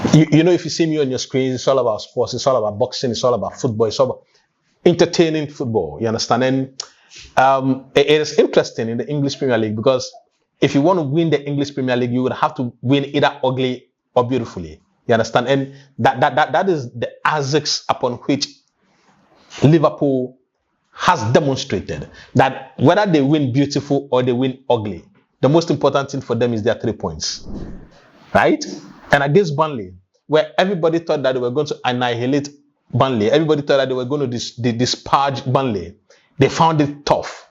If you see me on your screen, it's all about sports, it's all about boxing, it's all about football, it's all about entertaining football. You understand? And it is interesting in the English Premier League because if you want to win the English Premier League, you would have to win either ugly or beautifully. You understand? And that is the aspects upon which Liverpool has demonstrated that whether they win beautiful or they win ugly, the most important thing for them is their 3 points. Right? And against Burnley, where everybody thought that they were going to annihilate Burnley, everybody thought that they were going to disparage Burnley, they found it tough.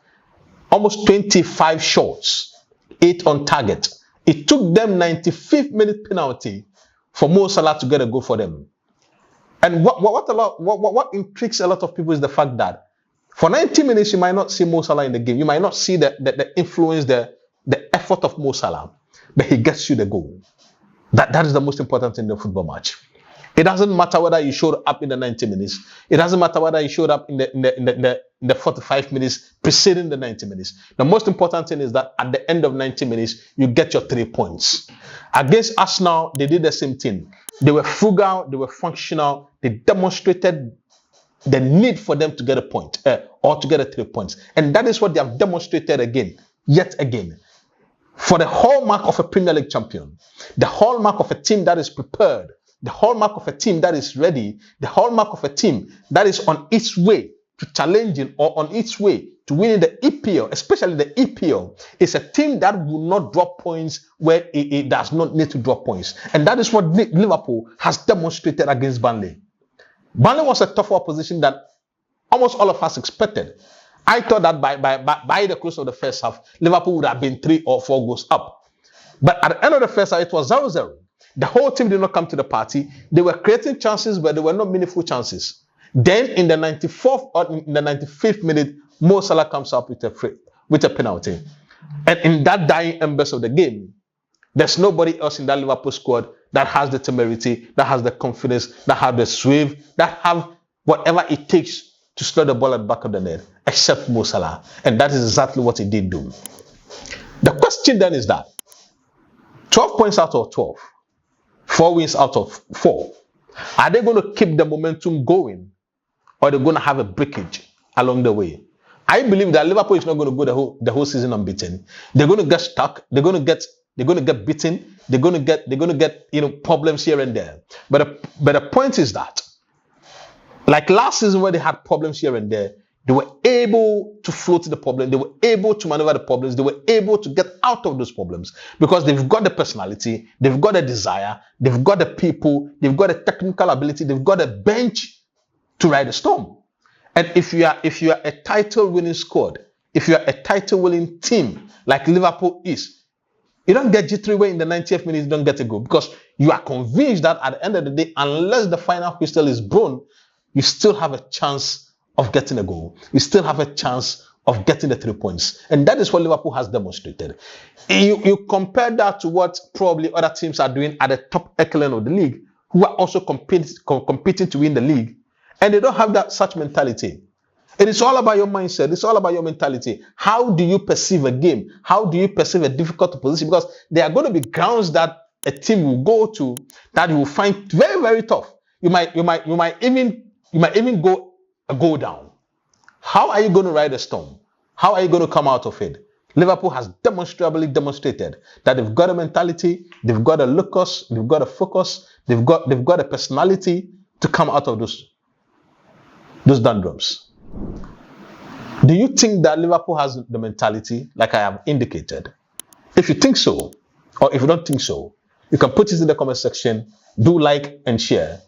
Almost 25 shots, 8 on target. It took them 95th minute penalty for Mo Salah to get a goal for them. And what intrigues a lot of people is the fact that for 90 minutes you might not see Mo Salah in the game. You might not see the influence, the effort of Mo Salah, but he gets you the goal. That is the most important thing in the football match. It doesn't matter whether you showed up in the 90 minutes. It doesn't matter whether you showed up in the 45 minutes preceding the 90 minutes. The most important thing is that at the end of 90 minutes, you get your 3 points. Against Arsenal, they did the same thing. They were frugal, they were functional, they demonstrated the need for them to get a point or to get a 3 points. And that is what they have demonstrated again, yet again. For the hallmark of a Premier League champion, the hallmark of a team that is prepared, the hallmark of a team that is ready, the hallmark of a team that is on its way to challenging or on its way to winning the EPL, especially the EPL, is a team that will not drop points where it does not need to drop points. And that is what Liverpool has demonstrated against Burnley. Burnley was a tougher opposition than almost all of us expected. I thought that by the close of the first half, Liverpool would have been 3 or 4 goals up. But at the end of the first half, it was 0-0. The whole team did not come to the party. They were creating chances, but they were not meaningful chances. Then in the 94th or in the 95th minute, Mo Salah comes up with a penalty. And in that dying embers of the game, there's nobody else in that Liverpool squad that has the temerity, that has the confidence, that has the swerve, that have whatever it takes to slot the ball at the back of the net, except Mo Salah. And that is exactly what he did do. The question then is that 12 points out of 12, 4 wins out of 4, are they going to keep the momentum going or are they going to have a breakage along the way? I believe that Liverpool is not going to go the whole season unbeaten. They're going to get stuck. They're going to get beaten. They're going to get problems here and there. But the point is that, like last season where they had problems here and there, they were able to float the problem. They were able to maneuver the problems. They were able to get out of those problems because they've got the personality, they've got the desire, they've got the people, they've got the technical ability, they've got a bench to ride the storm. And if you are a title-winning squad, if you are a title-winning team like Liverpool is, you don't get jittery where in the 90th minute you don't get a goal because you are convinced that at the end of the day, unless the final whistle is blown, you still have a chance of getting a goal. You still have a chance of getting the 3 points. And that is what Liverpool has demonstrated. You compare that to what probably other teams are doing at the top echelon of the league, who are also competing to win the league, and they don't have that such mentality. It is all about your mindset. It's all about your mentality. How do you perceive a game? How do you perceive a difficult opposition? Because there are going to be grounds that a team will go to that you will find very, very tough. You might even go down. How are you going to ride the storm? How are you going to come out of it? Liverpool has demonstrably demonstrated that they've got a mentality, they've got a locus, they've got a focus, they've got a personality to come out of those doldrums. Do you think that Liverpool has the mentality, like I have indicated? If you think so, or if you don't think so, you can put it in the comment section. Do like and share.